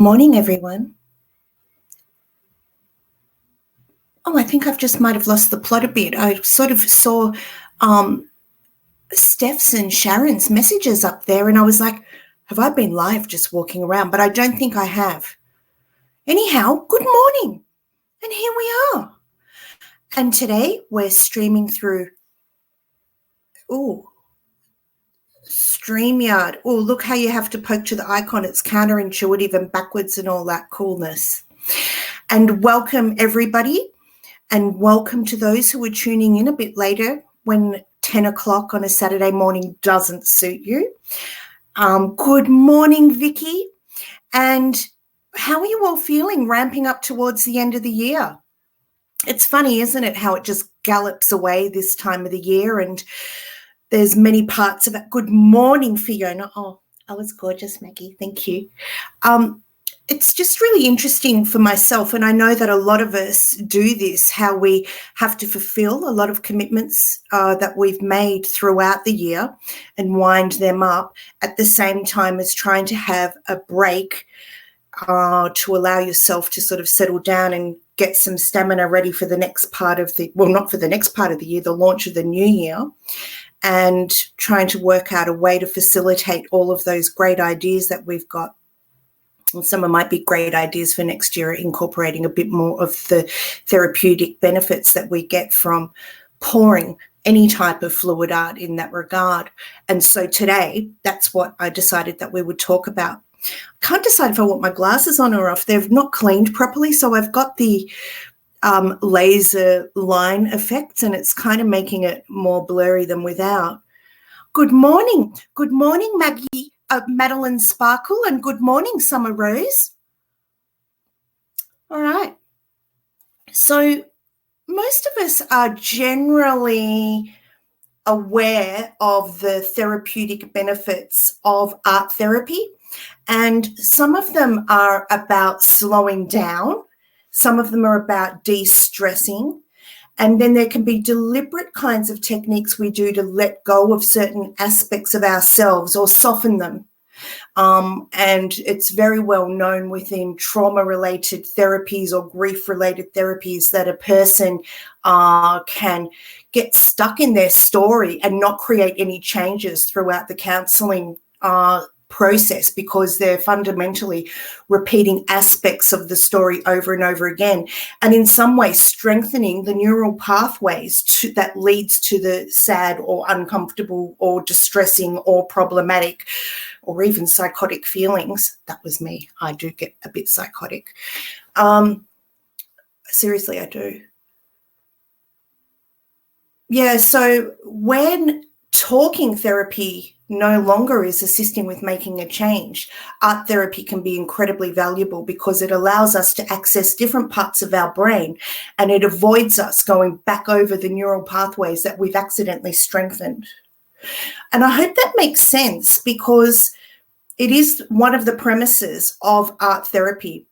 Morning, everyone. Oh, I think I've just might have lost the plot a bit. I sort of saw Steph's and Sharon's messages up there, and I was like, have I been live just walking around? But I don't think I have. Anyhow, good morning. And here we are. And today we're streaming through, StreamYard. Oh, look how you have to poke to the icon. It's counterintuitive and backwards and all that coolness. And welcome, everybody. And welcome to those who are tuning in a bit later when 10 o'clock on a Saturday morning doesn't suit you. Good morning, Vicky. And how are you all feeling ramping up towards the end of the year? It's funny, isn't it, how it just gallops away this time of the year, and there's many parts of it. Good morning, Fiona. Oh, I was gorgeous, Maggie. Thank you. It's just really interesting for myself, and I know that a lot of us do this, how we have to fulfill a lot of commitments that we've made throughout the year and wind them up at the same time as trying to have a break to allow yourself to sort of settle down and get some stamina ready for the next part of the, well, not for the next part of the year, the launch of the new year, and trying to work out a way to facilitate all of those great ideas that we've got. And some of might be great ideas for next year, incorporating a bit more of the therapeutic benefits that we get from pouring any type of fluid art in that regard. And so today, that's what I decided that we would talk about. I can't decide if I want my glasses on or off. They've not cleaned properly, so I've got the laser line effects, and it's kind of making it more blurry than without. Good morning. Good morning, Maggie. Madeline Sparkle, and good morning, Summer Rose. All right. So most of us are generally aware of the therapeutic benefits of art therapy, and some of them are about slowing down. Some of them are about de-stressing. And then there can be deliberate kinds of techniques we do to let go of certain aspects of ourselves or soften them. And it's very well known within trauma-related therapies or grief-related therapies that a person can get stuck in their story and not create any changes throughout the counselling process, because they're fundamentally repeating aspects of the story over and over again, and in some way strengthening the neural pathways that leads to the sad or uncomfortable or distressing or problematic or even psychotic feelings. That was me. I do get a bit psychotic. Seriously, I do. Yeah, so when talking therapy no longer is assisting with making a change, art therapy can be incredibly valuable because it allows us to access different parts of our brain, and it avoids us going back over the neural pathways that we've accidentally strengthened. And I hope that makes sense, because it is one of the premises of art therapy.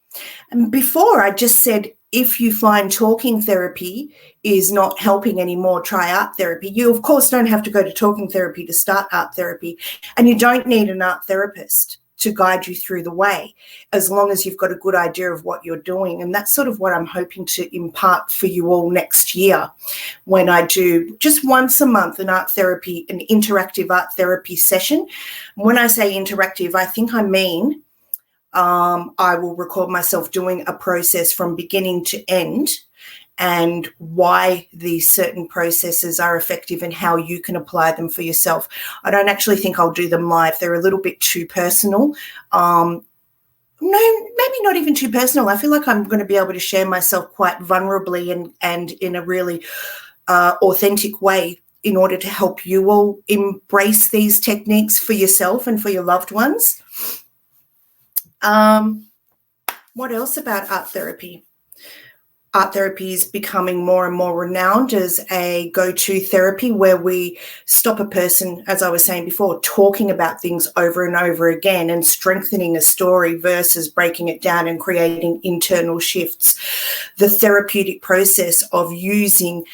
And before, I just said, if you find talking therapy is not helping anymore, try art therapy. You, of course, don't have to go to talking therapy to start art therapy, and you don't need an art therapist to guide you through the way, as long as you've got a good idea of what you're doing. And that's sort of what I'm hoping to impart for you all next year, when I do just once a month an interactive art therapy session. When I say interactive, I think I mean I will record myself doing a process from beginning to end, and why these certain processes are effective and how you can apply them for yourself. I don't actually think I'll do them live. They're a little bit too personal. No, maybe not even too personal. I feel like I'm going to be able to share myself quite vulnerably and in a really authentic way, in order to help you all embrace these techniques for yourself and for your loved ones. What else about art therapy? Art therapy is becoming more and more renowned as a go-to therapy, where we stop a person, as I was saying before, talking about things over and over again and strengthening a story versus breaking it down and creating internal shifts. The therapeutic process of using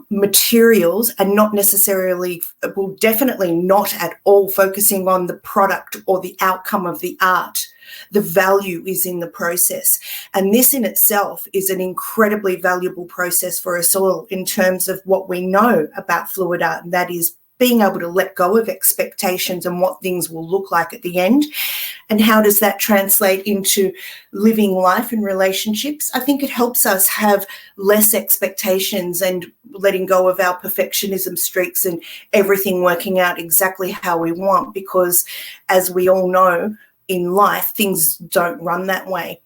materials, and not necessarily, well, definitely not at all focusing on the product or the outcome of the art, the value is in the process. And this in itself is an incredibly valuable process for us all in terms of what we know about fluid art, and that is being able to let go of expectations and what things will look like at the end. And how does that translate into living life and relationships? I think it helps us have less expectations and letting go of our perfectionism streaks and everything working out exactly how we want, because as we all know in life, things don't run that way.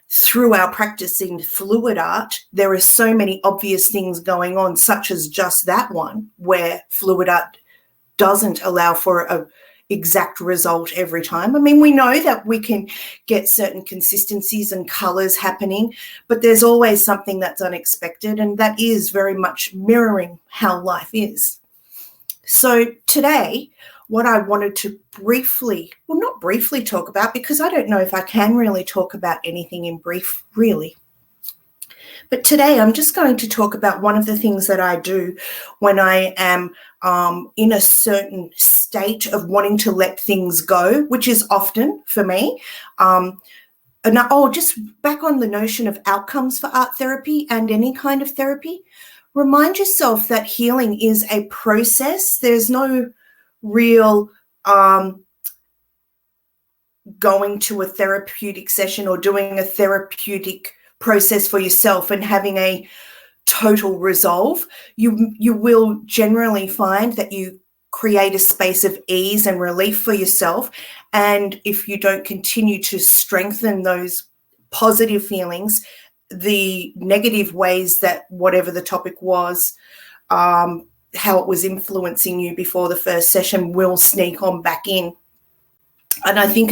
Through our practice in fluid art, there are so many obvious things going on, such as just that one, where fluid art doesn't allow for a exact result every time. I mean, we know that we can get certain consistencies and colors happening, but there's always something that's unexpected, and that is very much mirroring how life is. So today, what I wanted to not briefly talk about, because I don't know if I can really talk about anything in brief, really. But today I'm just going to talk about one of the things that I do when I am in a certain state of wanting to let things go, which is often for me. Just back on the notion of outcomes for art therapy and any kind of therapy, remind yourself that healing is a process. There's no real going to a therapeutic session or doing a therapeutic process for yourself and having a total resolve. You will generally find that you create a space of ease and relief for yourself. And if you don't continue to strengthen those positive feelings, the negative ways that whatever the topic was, how it was influencing you before the first session will sneak on back in. And I think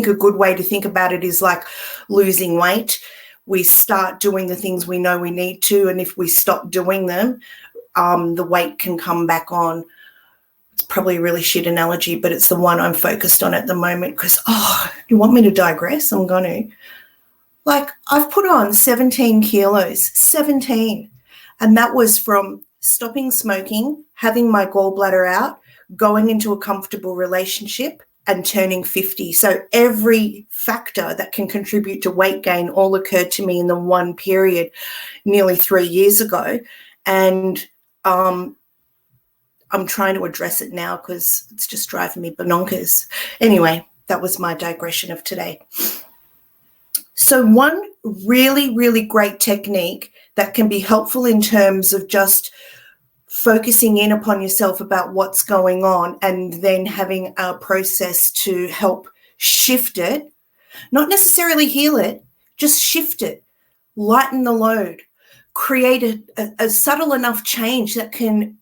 a good way to think about it is like losing weight. We start doing the things we know we need to, and if we stop doing them, the weight can come back on. It's probably a really shit analogy, but it's the one I'm focused on at the moment because, you want me to digress? I'm going to. Like, I've put on 17 kilos, 17. And that was from stopping smoking, having my gallbladder out, going into a comfortable relationship, and turning 50. So every factor that can contribute to weight gain all occurred to me in the one period nearly 3 years ago. And I'm trying to address it now because it's just driving me bonkers. Anyway, that was my digression of today. So one really, really great technique that can be helpful in terms of just focusing in upon yourself about what's going on and then having a process to help shift it, not necessarily heal it, just shift it, lighten the load, create a subtle enough change that can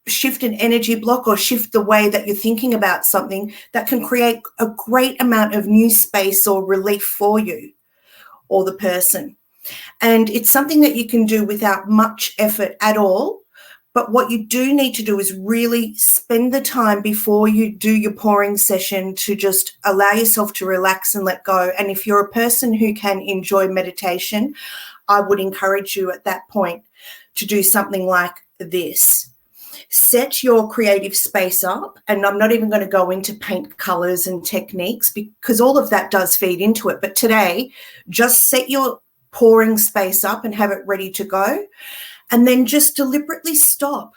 shift an energy block or shift the way that you're thinking about something that can create a great amount of new space or relief for you or the person. And it's something that you can do without much effort at all. But what you do need to do is really spend the time before you do your pouring session to just allow yourself to relax and let go. And if you're a person who can enjoy meditation, I would encourage you at that point to do something like this. Set your creative space up, and I'm not even going to go into paint colors and techniques because all of that does feed into it. But today, just set your pouring space up and have it ready to go. And then just deliberately stop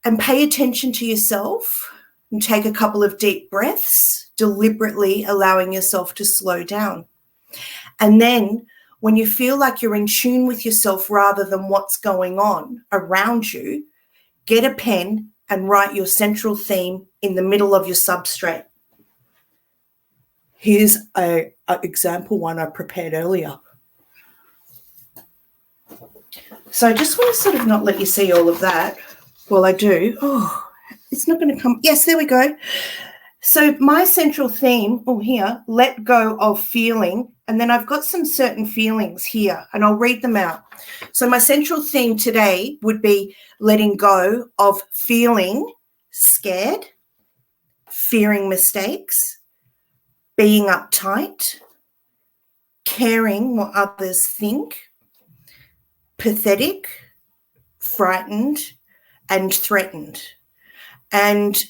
and pay attention to yourself and take a couple of deep breaths, deliberately allowing yourself to slow down. And then when you feel like you're in tune with yourself rather than what's going on around you, get a pen and write your central theme in the middle of your substrate. Here's an example one I prepared earlier. So I just want to sort of not let you see all of that. Well, I do. Oh, it's not going to come. Yes, there we go. So my central theme, here, let go of feeling. And then I've got some certain feelings here, and I'll read them out. So my central theme today would be letting go of feeling scared, fearing mistakes, being uptight, caring what others think, pathetic, frightened, and threatened. And,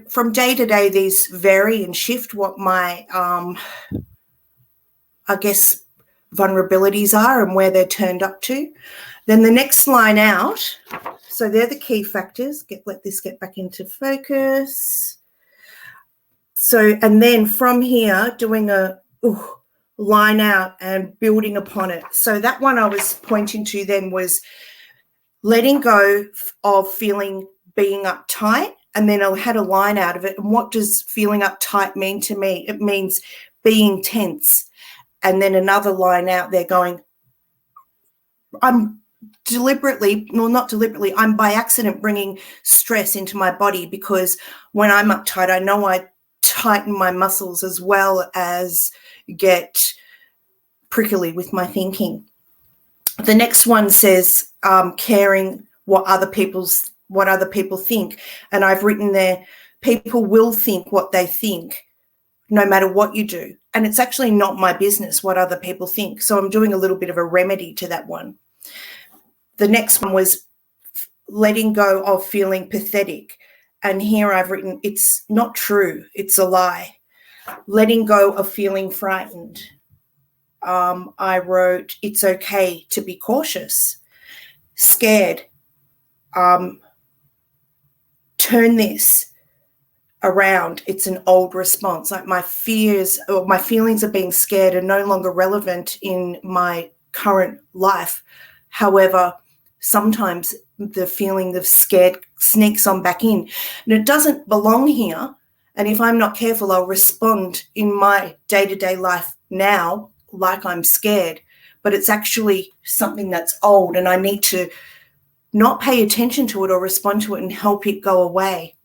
from day to day, these vary and shift what my I guess, vulnerabilities are and where they're turned up to. Then the next line out, so they're the key factors. Let this get back into focus. So, and then from here, doing a line out and building upon it. So that one I was pointing to then was letting go of being uptight, and then I had a line out of it. And what does feeling uptight mean to me? It means being tense. And then another line out there going, I'm by accident bringing stress into my body, because when I'm uptight, I know I tighten my muscles as well as get prickly with my thinking. The next one says caring what other people think. And I've written there, people will think what they think no matter what you do. And it's actually not my business what other people think. So I'm doing a little bit of a remedy to that one. The next one was letting go of feeling pathetic. And here I've written, it's not true, it's a lie. Letting go of feeling frightened. I wrote, it's okay to be cautious. Scared. Turn this around. It's an old response. Like my fears or my feelings of being scared are no longer relevant in my current life. However, sometimes the feeling of scared sneaks on back in, and it doesn't belong here. And if I'm not careful, I'll respond in my day-to-day life now like I'm scared, but it's actually something that's old, and I need to not pay attention to it or respond to it and help it go away.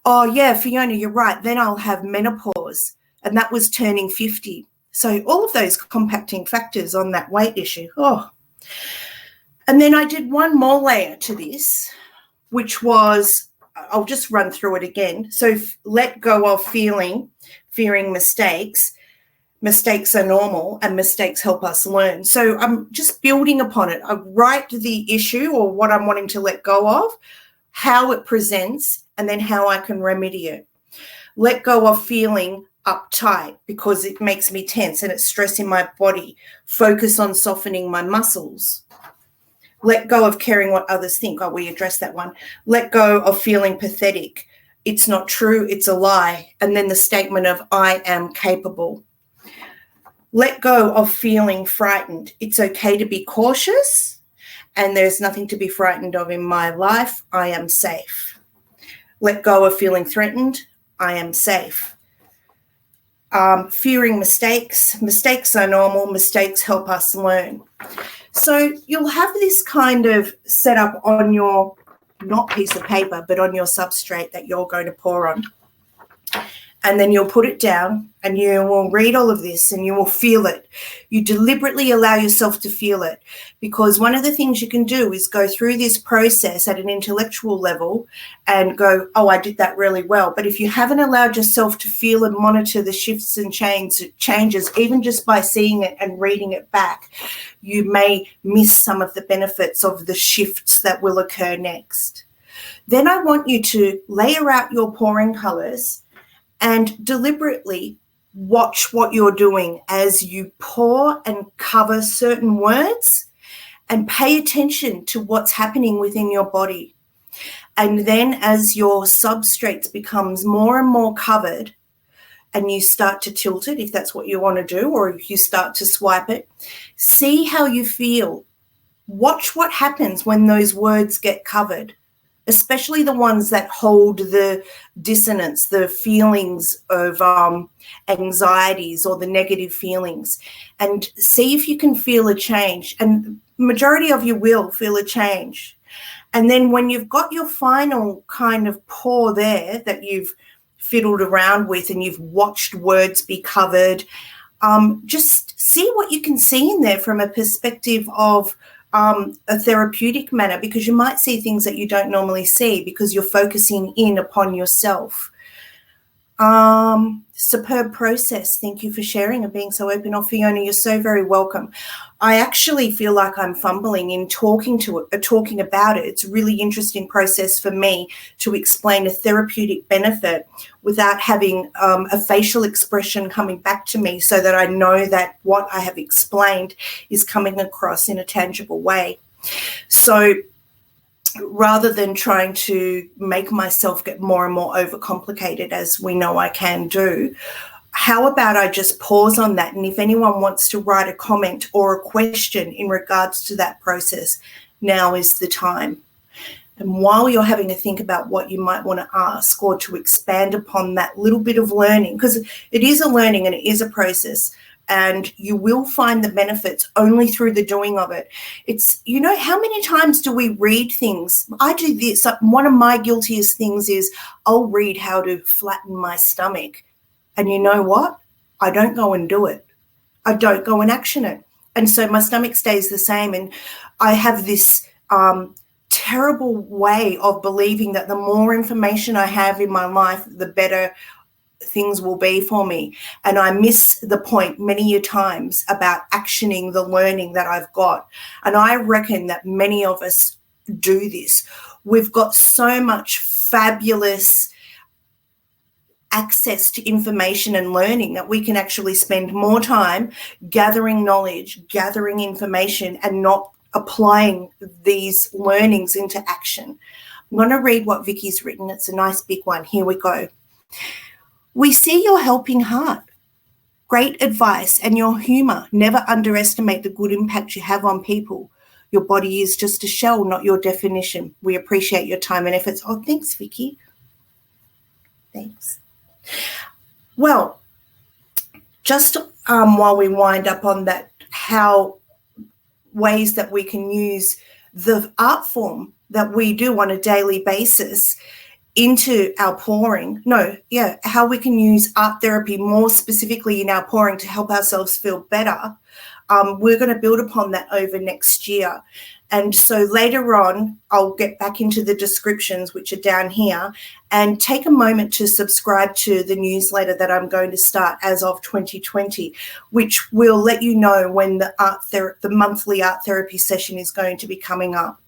Oh, yeah, Fiona, you're right. Then I'll have menopause, and that was turning 50. So all of those compacting factors on that weight issue. Oh, and then I did one more layer to this, which was, I'll just run through it again. So let go of fearing mistakes. Mistakes are normal and mistakes help us learn. So I'm just building upon it. I write the issue or what I'm wanting to let go of, how it presents, and then how I can remedy it. Let go of feeling uptight because it makes me tense and it's stressing my body. Focus on softening my muscles. Let go of caring what others think. Oh, we addressed that one. Let go of feeling pathetic. It's not true, it's a lie. And then the statement of I am capable. Let go of feeling frightened. It's okay to be cautious, and there's nothing to be frightened of in my life. I am safe. Let go of feeling threatened. I am safe. Fearing mistakes. Mistakes are normal. Mistakes help us learn. So you'll have this kind of setup on your, not piece of paper, but on your substrate that you're going to pour on. And then you'll put it down and you will read all of this and you will feel it. You deliberately allow yourself to feel it, because one of the things you can do is go through this process at an intellectual level and go, oh, I did that really well. But if you haven't allowed yourself to feel and monitor the shifts and changes, even just by seeing it and reading it back, you may miss some of the benefits of the shifts that will occur next. Then I want you to layer out your pouring colours and deliberately watch what you're doing as you pour and cover certain words, and pay attention to what's happening within your body. And then as your substrates becomes more and more covered and you start to tilt it, if that's what you want to do, or if you start to swipe it, see how you feel. Watch what happens when those words get covered, especially the ones that hold the dissonance, the feelings of anxieties or the negative feelings, and see if you can feel a change. And majority of you will feel a change. And then when you've got your final kind of pour there that you've fiddled around with and you've watched words be covered, just see what you can see in there from a perspective of a therapeutic manner, because you might see things that you don't normally see because you're focusing in upon yourself. Superb process. Thank you for sharing and being so open. Oh, Fiona, you're so very welcome. I actually feel like I'm fumbling in talking about it. It's a really interesting process for me to explain a therapeutic benefit without having a facial expression coming back to me, so that I know that what I have explained is coming across in a tangible way. So rather than trying to make myself get more and more overcomplicated, as we know I can do, how about I just pause on that? And if anyone wants to write a comment or a question in regards to that process, now is the time. And while you're having a think about what you might want to ask or to expand upon that little bit of learning, because it is a learning and it is a process, and you will find the benefits only through the doing of it. It's, how many times do we read things? I do this. One of my guiltiest things is I'll read how to flatten my stomach. And you know what? I don't go and do it. I don't go and action it. And so my stomach stays the same. And I have this terrible way of believing that the more information I have in my life, the better things will be for me. And I miss the point many a times about actioning the learning that I've got. And I reckon that many of us do this. We've got so much fabulous access to information and learning that we can actually spend more time gathering knowledge, gathering information, and not applying these learnings into action. I'm going to read what Vicky's written. It's a nice big one. Here we go. We see your helping heart, great advice, and your humour. Never underestimate the good impact you have on people. Your body is just a shell, not your definition. We appreciate your time and efforts. Oh, thanks, Vicky. Thanks. Well, just while we wind up on that, how ways that we can use the art form that we do on a daily basis into our pouring. How we can use art therapy more specifically in our pouring to help ourselves feel better. We're going to build upon that over next year. And so later on, I'll get back into the descriptions, which are down here, and take a moment to subscribe to the newsletter that I'm going to start as of 2020, which will let you know when the monthly art therapy session is going to be coming up.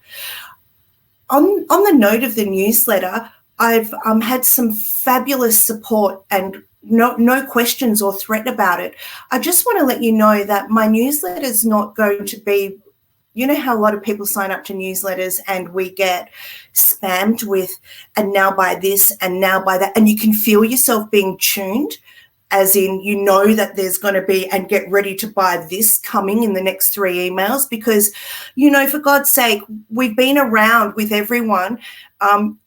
On the note of the newsletter, I've had some fabulous support and no questions or threat about it. I just want to let you know that my newsletter is not going to be, you know how a lot of people sign up to newsletters and we get spammed with, and now buy this and now buy that, and you can feel yourself being tuned, as in, that there's going to be, and get ready to buy this coming in the next 3 emails, because, for God's sake, we've been around with everyone.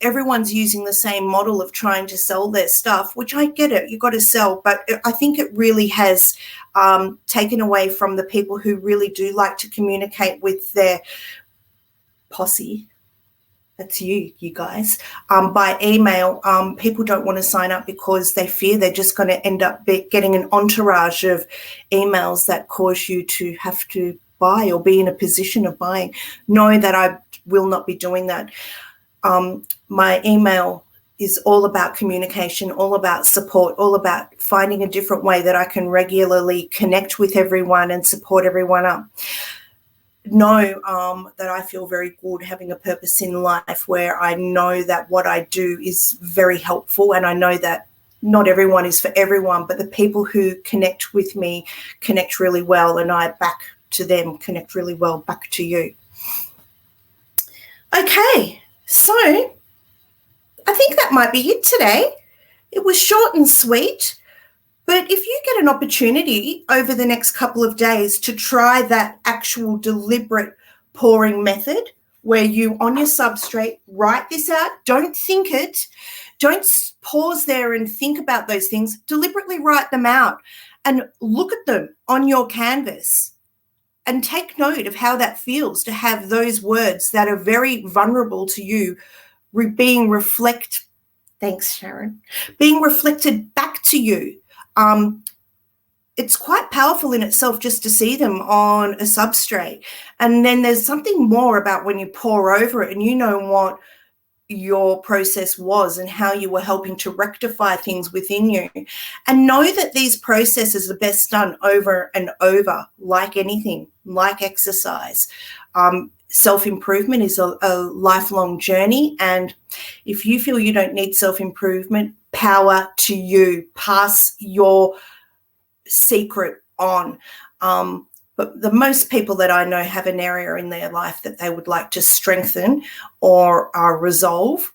Everyone's using the same model of trying to sell their stuff, which I get it. You've got to sell. But I think it really has taken away from the people who really do like to communicate with their posse. That's you guys. By email, people don't want to sign up because they fear they're just going to end up getting an entourage of emails that cause you to have to buy or be in a position of buying. Know that I will not be doing that. My email is all about communication, all about support, all about finding a different way that I can regularly connect with everyone and support everyone up. Know that I feel very good having a purpose in life where I know that what I do is very helpful, and I know that not everyone is for everyone, but the people who connect with me connect really well, and I back to them connect really well back to you. Okay, so I think that might be it today. It was short and sweet. But if you get an opportunity over the next couple of days to try that actual deliberate pouring method where you, on your substrate, write this out, don't think it, don't pause there and think about those things, deliberately write them out and look at them on your canvas and take note of how that feels to have those words that are very vulnerable to you being reflected. Thanks, Sharon. Being reflected back to you. It's quite powerful in itself just to see them on a substrate. And then there's something more about when you pour over it and you know what your process was and how you were helping to rectify things within you. And know that these processes are best done over and over, like anything, like exercise. Self-improvement is a lifelong journey. And if you feel you don't need self-improvement, power to you. Pass your secret on. But the most people that I know have an area in their life that they would like to strengthen or resolve.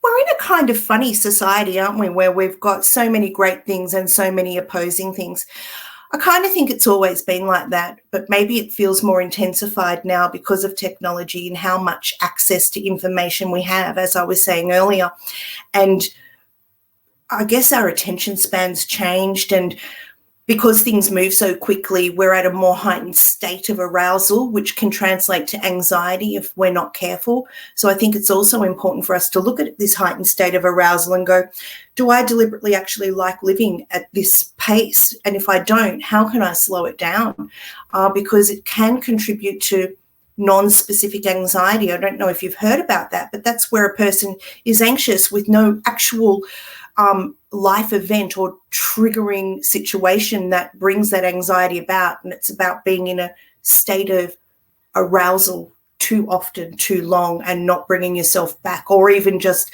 We're in a kind of funny society, aren't we, where we've got so many great things and so many opposing things. I kind of think it's always been like that, but maybe it feels more intensified now because of technology and how much access to information we have, as I was saying earlier. And I guess our attention span's changed, and because things move so quickly, we're at a more heightened state of arousal, which can translate to anxiety if we're not careful. So I think it's also important for us to look at this heightened state of arousal and go, do I deliberately actually like living at this pace? And if I don't, how can I slow it down? Because it can contribute to non-specific anxiety. I don't know if you've heard about that, but that's where a person is anxious with no actual life event or triggering situation that brings that anxiety about. And it's about being in a state of arousal too often, too long, and not bringing yourself back, or even just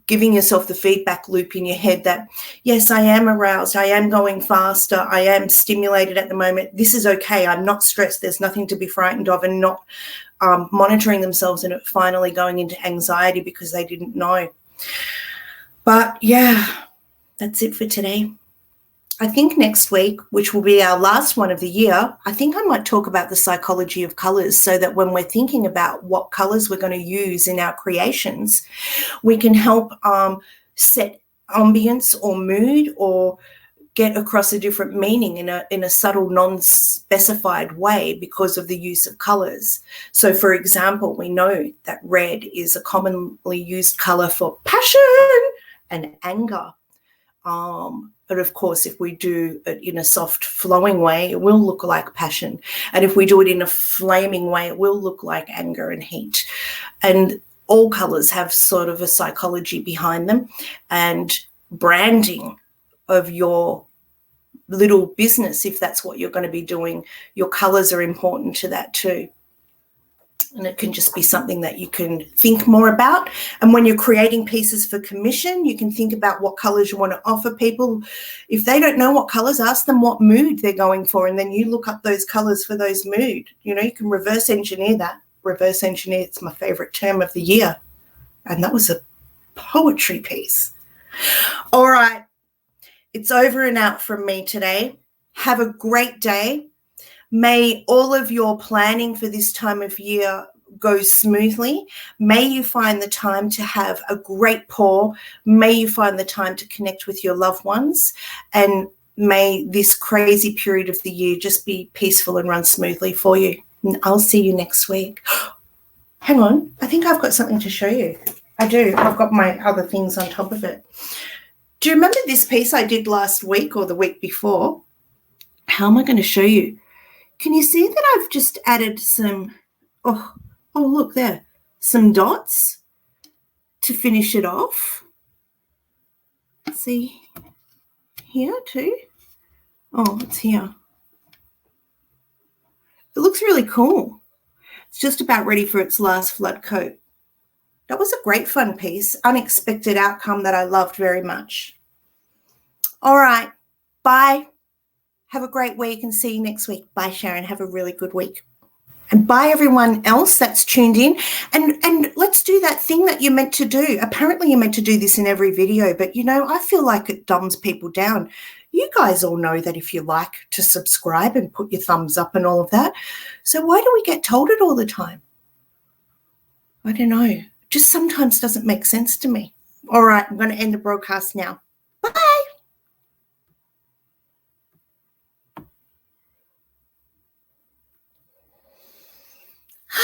giving yourself the feedback loop in your head that, yes, I am aroused, I am going faster, I am stimulated at the moment, this is okay, I'm not stressed, there's nothing to be frightened of, and not monitoring themselves and finally going into anxiety because they didn't know. But yeah, that's it for today. I think next week, which will be our last one of the year, I think I might talk about the psychology of colours, so that when we're thinking about what colours we're going to use in our creations, we can help set ambience or mood, or get across a different meaning in a subtle, non-specified way because of the use of colours. So, for example, we know that red is a commonly used colour for passion and anger. But of course, if we do it in a soft, flowing way, it will look like passion. And if we do it in a flaming way, it will look like anger and heat. And all colours have sort of a psychology behind them. And branding of your little business, if that's what you're going to be doing, your colours are important to that too. And it can just be something that you can think more about. And when you're creating pieces for commission, you can think about what colours you want to offer people. If they don't know what colours, ask them what mood they're going for, and then you look up those colours for those mood. You know, you can reverse engineer that. Reverse engineer, it's my favourite term of the year. And that was a poetry piece. All right. It's over and out from me today. Have a great day. May all of your planning for this time of year go smoothly. May you find the time to have a great pour. May you find the time to connect with your loved ones. And may this crazy period of the year just be peaceful and run smoothly for you. And I'll see you next week. Hang on. I think I've got something to show you. I do. I've got my other things on top of it. Do you remember this piece I did last week or the week before? How am I going to show you? Can you see that I've just added some, oh look there, some dots to finish it off? See here too? Oh, it's here. It looks really cool. It's just about ready for its last flood coat. That was a great fun piece, unexpected outcome that I loved very much. All right, bye. Have a great week and see you next week. Bye, Sharon. Have a really good week. And bye, everyone else that's tuned in. And let's do that thing that you're meant to do. Apparently, you're meant to do this in every video, but, you know, I feel like it dumbs people down. You guys all know that if you like to subscribe and put your thumbs up and all of that. So why do we get told it all the time? I don't know. It just sometimes doesn't make sense to me. All right, I'm going to end the broadcast now.